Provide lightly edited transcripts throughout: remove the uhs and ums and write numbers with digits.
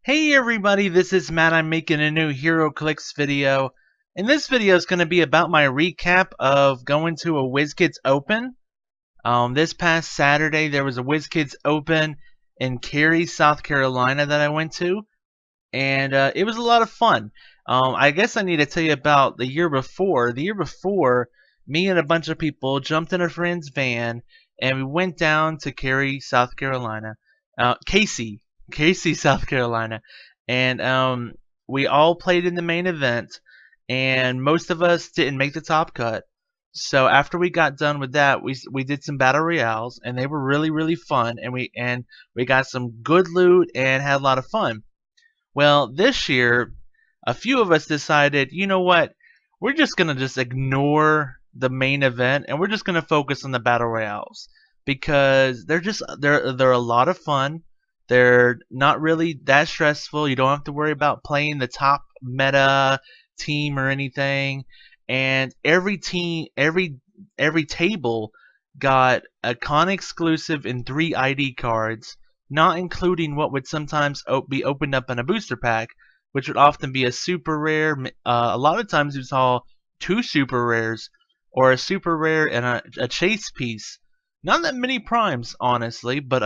Hey everybody, this is Matt. I'm making a new Heroclix video. And this video is going to be about my recap of going to a Wizkids Open. This past Saturday there was a Wizkids Open in Cary, South Carolina that I went to. And it was a lot of fun. I guess I need to tell you about the year before. The year before, me and a bunch of people jumped in a friend's van and we went down to Cary, South Carolina. Cacy, South Carolina, and we all played in the main event, and most of us didn't make the top cut. So after we got done with that, we did some battle royales, and they were really fun, and we got some good loot and had a lot of fun. Well, this year, a few of us decided, you know what, we're just gonna just ignore the main event, and we're just gonna focus on the battle royales because they're a lot of fun. They're not really that stressful. You don't have to worry about playing the top meta team or anything. And every table got a con exclusive and 3 ID cards, not including what would sometimes be opened up in a booster pack, which would often be a super rare. A lot of times you saw 2 super rares or a super rare and a chase piece. Not that many primes, honestly, but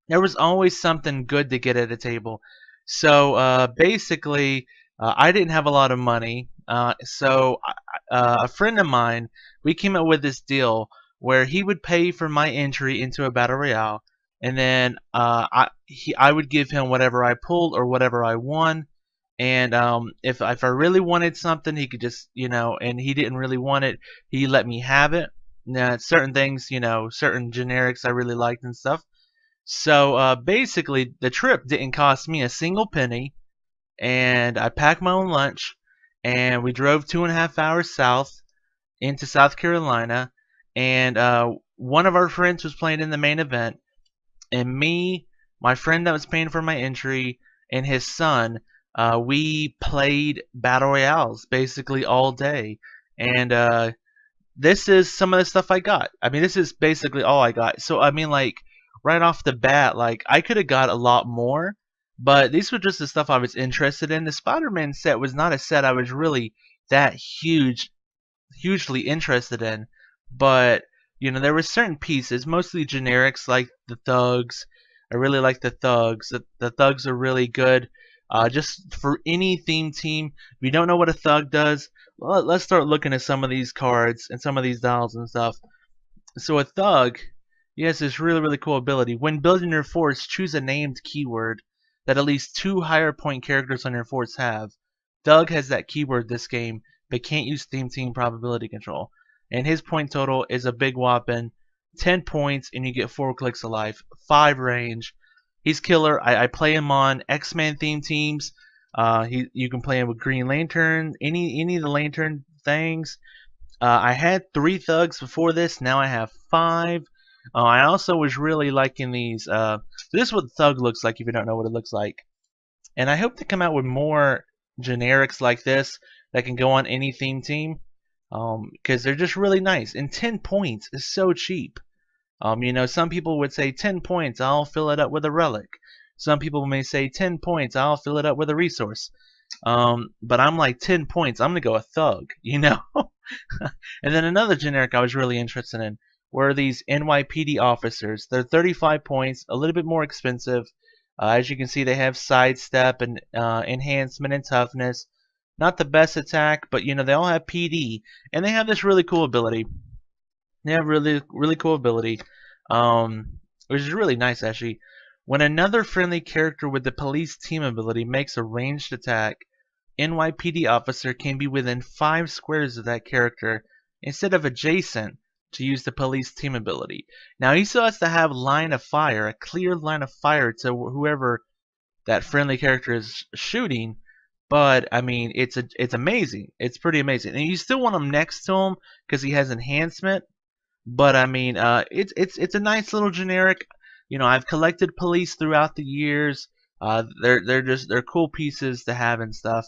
there was always something good to get at a table. So basically, I didn't have a lot of money. So a friend of mine, we came up with this deal where he would pay for my entry into a battle royale, and then I would give him whatever I pulled or whatever I won. And if I really wanted something, he could just, and he didn't really want it, he let me have it. Now, certain things, certain generics I really liked and stuff. So basically, the trip didn't cost me a single penny, and I packed my own lunch, and we drove 2.5 hours south into South Carolina, and one of our friends was playing in the main event, and me, my friend that was paying for my entry, and his son, we played battle royales basically all day, and this is some of the stuff I got. I mean, this is basically all I got. So I mean, like, right off the bat, like, I could have got a lot more, but these were just the stuff I was interested in. The Spider-Man set was not a set I was really that hugely interested in, but there were certain pieces, mostly generics, like the thugs. I really like the thugs. The thugs are really good. Just for any theme team. If you don't know what a thug does, well, let's start looking at some of these cards and some of these dolls and stuff. So a thug, yes, this really cool ability. When building your force, choose a named keyword that at least 2 higher point characters on your force have. Doug has that keyword this game, but can't use theme team probability control. And his point total is a big whopping 10 points, and you get 4 clicks of life, 5 range. He's killer. I play him on X-Men theme teams. You can play him with Green Lantern, any of the Lantern things. I had 3 thugs before this. Now I have 5. I also was really liking these. This is what thug looks like if you don't know what it looks like. And I hope to come out with more generics like this that can go on any theme team, because they're just really nice. And 10 points is so cheap. Some people would say 10 points, I'll fill it up with a relic. Some people may say 10 points, I'll fill it up with a resource. But I'm like, 10 points, I'm going to go a thug, And then another generic I was really interested in were these NYPD officers. They're 35 points, a little bit more expensive. As you can see, they have sidestep and enhancement and toughness. Not the best attack, but they all have PD. And they have this really cool ability. They have really cool ability, which is really nice actually. When another friendly character with the police team ability makes a ranged attack, NYPD officer can be within 5 squares of that character instead of adjacent to use the police team ability. Now he still has to have line of fire, a clear line of fire to whoever that friendly character is shooting. But I mean, it's amazing. It's pretty amazing, and you still want him next to him because he has enhancement. But I mean, it's a nice little generic. I've collected police throughout the years. They're cool pieces to have and stuff.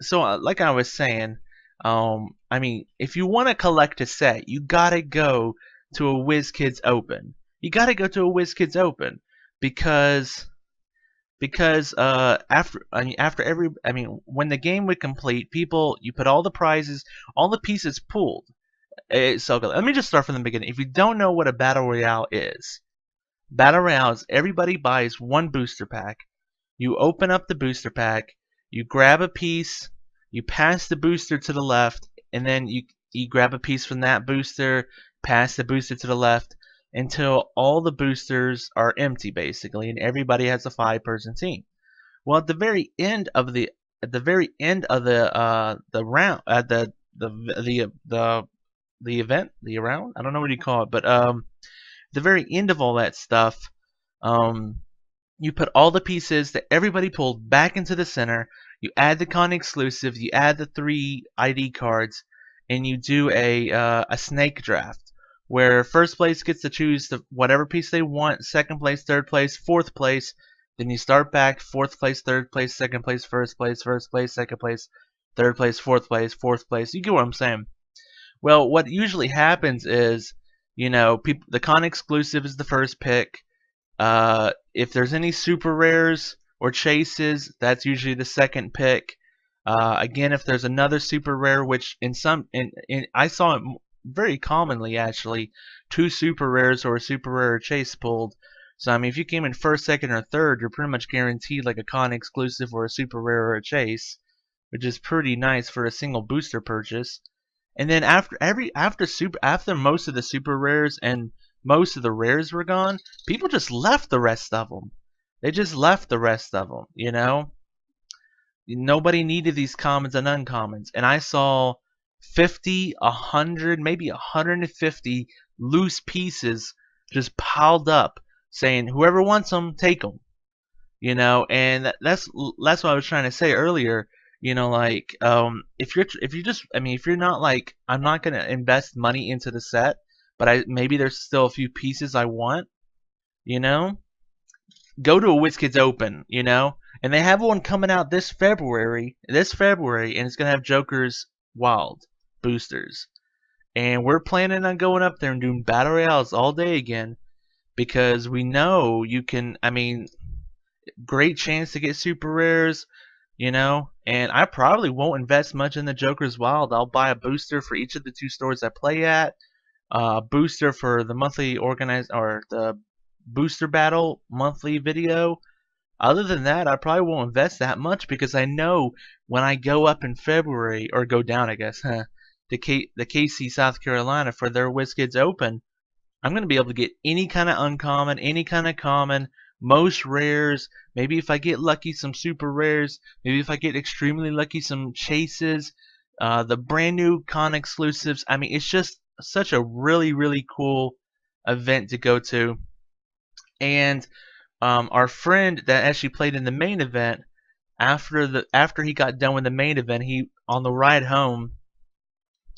So like I was saying, I mean, if you want to collect a set, you gotta go to a Wizkids Open. You gotta go to a Wizkids Open because because after every, I mean, when the game would complete, you put all the prizes, all the pieces pooled. So let me just start from the beginning. If you don't know what a battle royale is, battle royale is everybody buys one booster pack. You open up the booster pack, you grab a piece, you pass the booster to the left, and then you grab a piece from that booster, pass the booster to the left, until all the boosters are empty basically, and everybody has a 5-person team. Well, at the round, at the event, the round, I don't know what you call it, but the very end of all that stuff, um, you put all the pieces that everybody pulled back into the center. You add the con exclusive. You add the 3 ID cards, and you do a snake draft, where first place gets to choose whatever piece they want. Second place, third place, fourth place. Then you start back. Fourth place, third place, second place, first place, second place, third place, fourth place, fourth place. You get what I'm saying? Well, what usually happens is, the con exclusive is the first pick. If there's any super rares or chases, that's usually the second pick. Again, if there's another super rare, which I saw it very commonly actually, 2 super rares or a super rare chase pulled. So I mean, if you came in first, second, or third, you're pretty much guaranteed like a con exclusive or a super rare or a chase, which is pretty nice for a single booster purchase. And then after most of the super rares and most of the rares were gone, people just left the rest of them. They just left the rest of them. Nobody needed these commons and uncommons. And I saw 50, 100, maybe 150 loose pieces just piled up saying, whoever wants them, take them. And that's what I was trying to say earlier. If you're not like, I'm not gonna invest money into the set, but maybe there's still a few pieces I want, go to a Wizkids Open, and they have one coming out this February, and it's gonna have Joker's Wild boosters, and we're planning on going up there and doing battle royales all day again, because we know you can. I mean, great chance to get super rares. And I probably won't invest much in the Joker's Wild. I'll buy a booster for each of the 2 stores I play at, a booster for the monthly or the booster battle monthly video. Other than that, I probably won't invest that much, because I know when I go up in February, or go down, I guess, to the KC, South Carolina for their Wizkids Open, I'm going to be able to get any kind of uncommon, any kind of common, most rares, maybe if I get lucky some super rares, maybe if I get extremely lucky some chases, the brand new con exclusives. I mean, it's just such a really, really cool event to go to. And our friend that actually played in the main event, after he got done with the main event, he, on the ride home,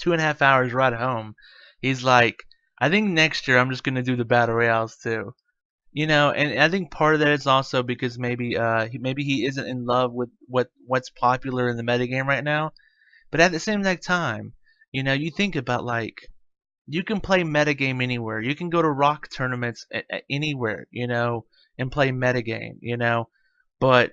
2.5 hours ride home, he's like, I think next year I'm just gonna do the battle royales too. And I think part of that is also because maybe he isn't in love with what's popular in the metagame right now. But at the same time, you think about, like, you can play metagame anywhere. You can go to rock tournaments anywhere, and play metagame. But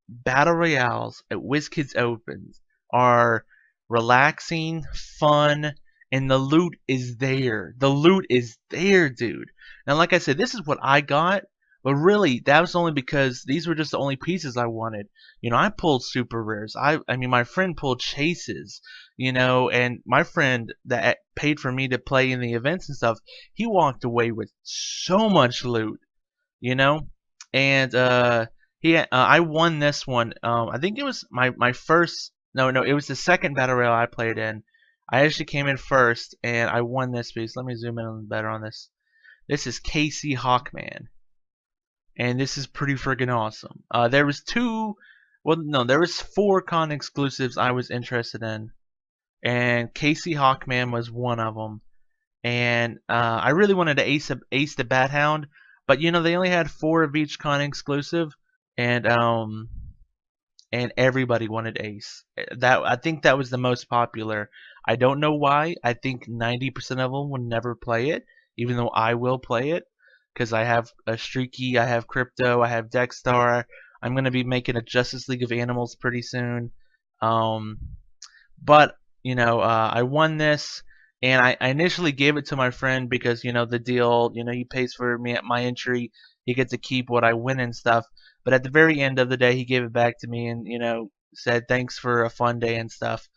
battle royales at Wizkids Opens are relaxing, fun, and the loot is there. The loot is there, dude. Now, like I said, this is what I got, but really, that was only because these were just the only pieces I wanted. I pulled super rares. I mean, my friend pulled chases, and my friend that paid for me to play in the events and stuff, he walked away with so much loot, and I won this one. I think it was my first. No, it was the second battle royale I played in. I actually came in first, and I won this piece. Let me zoom in better on this. This is KC Hawkman, and this is pretty friggin' awesome. There was there was 4 con exclusives I was interested in, and KC Hawkman was one of them. And I really wanted to ace the Bat Hound, but they only had 4 of each con exclusive, and everybody wanted ace. I think that was the most popular. I don't know why. I think 90% of them would never play it, even though I will play it, because I have a Streaky, I have Crypto, I have Dexstar, I'm going to be making a Justice League of Animals pretty soon. Um, but I won this, and I initially gave it to my friend because the deal. He pays for me at my entry. He gets to keep what I win and stuff. But at the very end of the day, he gave it back to me and said thanks for a fun day and stuff.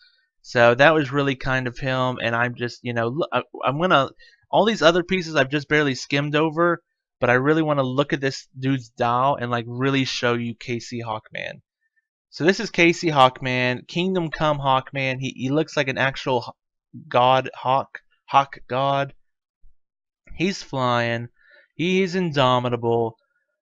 So that was really kind of him. And I'm just I'm gonna all these other pieces I've just barely skimmed over, but I really want to look at this dude's doll and like really show you KC Hawkman. So this is KC Hawkman, Kingdom Come Hawkman. He looks like an actual god, hawk god. He's flying. He's indomitable.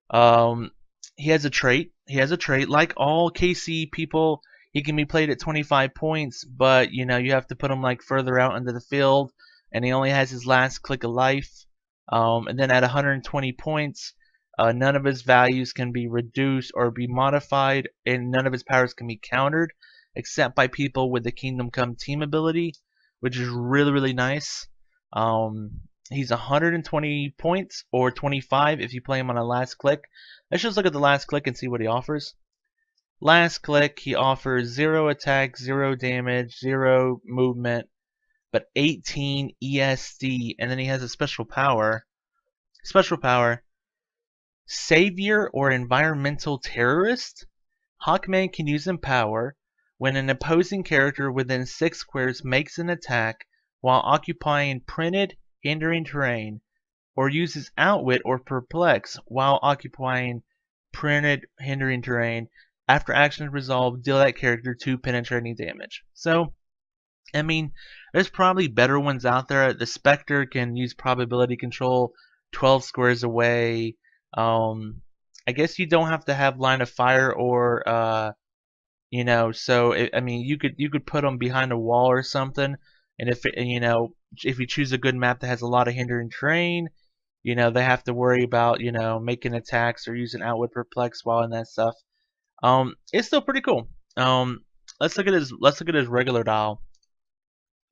Um, he has a trait. He has a trait like all KC people. He can be played at 25 points, but you have to put him like further out into the field, and he only has his last click of life. And then at 120 points, none of his values can be reduced or be modified, and none of his powers can be countered, except by people with the Kingdom Come team ability, which is really, really nice. He's 120 points, or 25 if you play him on a last click. Let's just look at the last click and see what he offers. Last click, he offers 0 attack, 0 damage, 0 movement, but 18 ESD, and then he has a special power. Special power. Savior or Environmental Terrorist? Hawkman can use Empower when an opposing character within 6 squares makes an attack while occupying printed, hindering terrain, or uses Outwit or Perplex while occupying printed, hindering terrain. After action is resolved, deal that character 2 penetrating damage. So, I mean, there's probably better ones out there. The Spectre can use probability control 12 squares away. I guess you don't have to have line of fire or so I mean you could put them behind a wall or something, and if if you choose a good map that has a lot of hindering terrain, they have to worry about making attacks or using Outwit Perplex while in that stuff. It's still pretty cool. Let's look at his regular dial.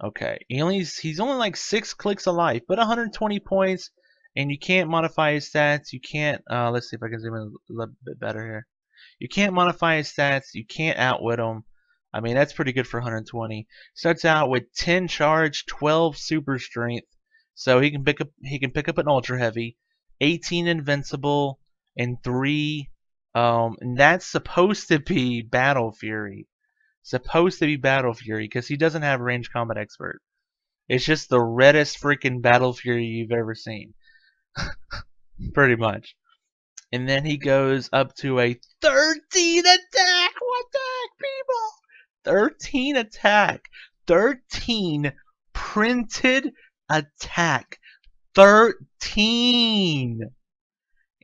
Okay, he's only like 6 clicks of life, but 120 points, and you can't modify his stats. You can't. Let's see if I can zoom in a little bit better here. You can't modify his stats. You can't outwit him. I mean, that's pretty good for 120. Starts out with 10 charge, 12 super strength, so he can pick up an ultra heavy, 18 invincible, and 3. And that's supposed to be Battle Fury. Supposed to be Battle Fury because he doesn't have range combat expert. It's just the reddest freaking Battle Fury you've ever seen. Pretty much. And then he goes up to a 13 attack. What the heck, people? 13 attack. 13 printed attack. 13.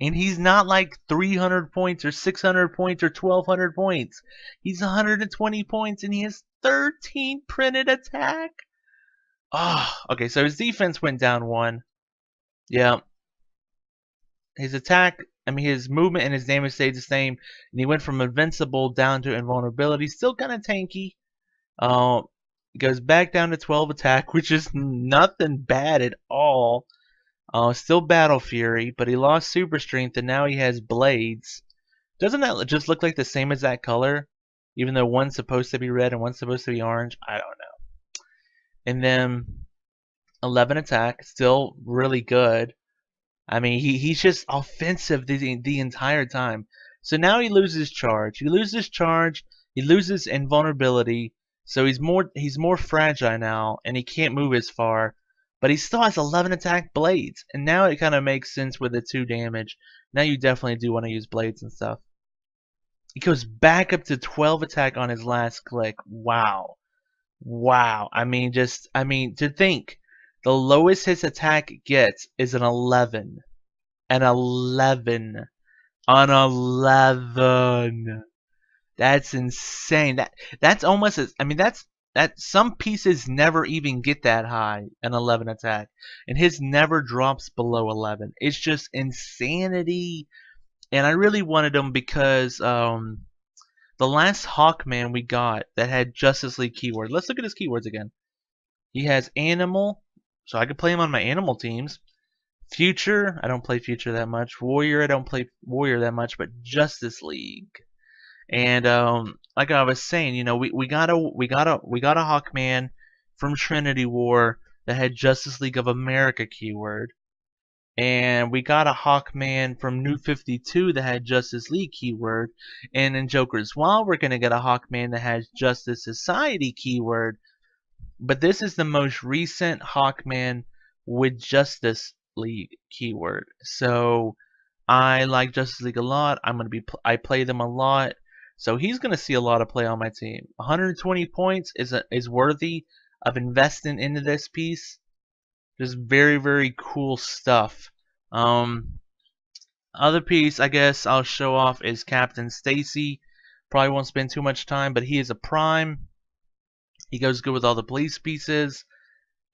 And he's not like 300 points or 600 points or 1200 points. He's 120 points and he has 13 printed attack. Oh, okay, so his defense went down 1. Yeah. His attack, his movement and his damage stayed the same. And he went from invincible down to invulnerability. Still kind of tanky. Goes back down to 12 attack, which is nothing bad at all. Still Battle Fury, but he lost Super Strength and now he has Blades. Doesn't that just look like the same exact color? Even though one's supposed to be red and one's supposed to be orange? I don't know. And then 11 attack, still really good. I mean, he's just offensive the entire time. So now he loses charge. He loses charge. He loses invulnerability. So he's more fragile now, and he can't move as far. But he still has 11 attack blades, and now it kind of makes sense with the 2 damage. Now you definitely do want to use blades and stuff. He goes back up to 12 attack on his last click. Wow. Wow. I mean, to think the lowest his attack gets is an 11. An 11. An 11. That's insane. That's almost as, that some pieces never even get that high, an 11 attack, and his never drops below 11. It's just insanity, and I really wanted him because the last Hawkman we got that had Justice League keyword. Let's look at his keywords again. He has animal, so I could play him on my animal teams. Future, I don't play Future that much. Warrior, I don't play Warrior that much, but Justice League. And like I was saying, you know, we got a Hawkman from Trinity War that had Justice League of America keyword. And we got a Hawkman from New 52 that had Justice League keyword. And in Joker's Wild, we're going to get a Hawkman that has Justice Society keyword. But this is the most recent Hawkman with Justice League keyword. So I like Justice League a lot. I play them a lot. So he's going to see a lot of play on my team. 120 points is worthy of investing into this piece. Just very, very cool stuff. Other piece I guess I'll show off is Captain Stacy. Probably won't spend too much time, but he is a prime. He goes good with all the police pieces,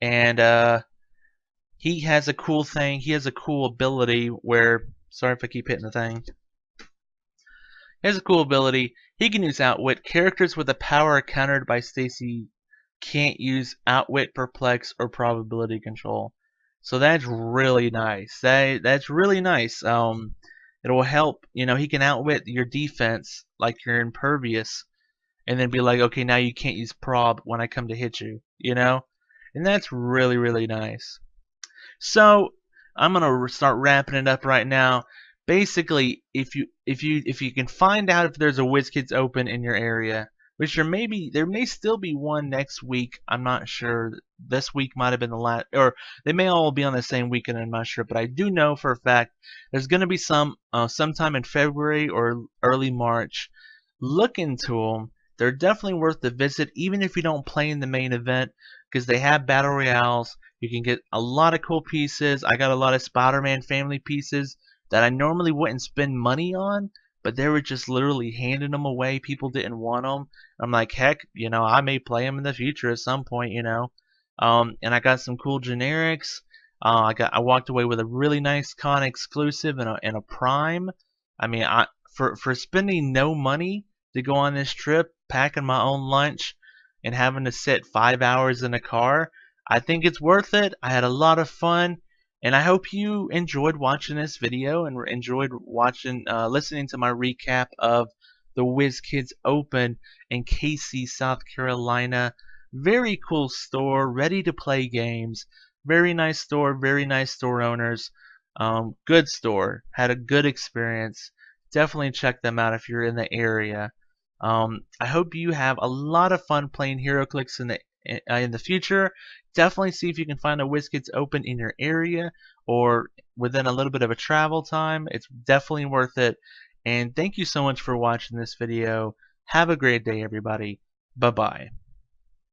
and he has a cool thing. He has a cool ability where, sorry if I keep hitting the thing. He has a cool ability. He can use Outwit. Characters with a power countered by Stacy can't use Outwit, Perplex, or Probability Control. So that's really nice. That's really nice. It will help. You know, he can outwit your defense like you're impervious, and then be like, okay, now you can't use prob when I come to hit you. You know, and that's really, really nice. So I'm gonna start wrapping it up right now. Basically, if you can find out if there's a Wizkids Open in your area, which there may still be one next week. I'm not sure. This week might have been the last, or they may all be on the same weekend. I'm not sure, but I do know for a fact there's going to be sometime in February or early March. Look into them. They're definitely worth the visit, even if you don't play in the main event, because they have battle royales. You can get a lot of cool pieces. I got a lot of Spider-Man family pieces that I normally wouldn't spend money on, but they were just literally handing them away. People didn't want them. I'm like, heck, you know, I may play them in the future at some point, you know. And I got some cool generics. I walked away with a really nice con exclusive and a prime. I mean, for spending no money to go on this trip, packing my own lunch, and having to sit 5 hours in a car, I think it's worth it. I had a lot of fun. And I hope you enjoyed watching this video and enjoyed listening to my recap of the Wizkids Open in Cacy, South Carolina. Very cool store, ready to play games. Very nice store owners. Good store. Had a good experience. Definitely check them out if you're in the area. I hope you have a lot of fun playing Heroclix in the future. Definitely see if you can find a Wizkids Open in your area or within a little bit of a travel time. It's definitely worth it. And thank you so much for watching this video. Have a great day, everybody. Bye-bye.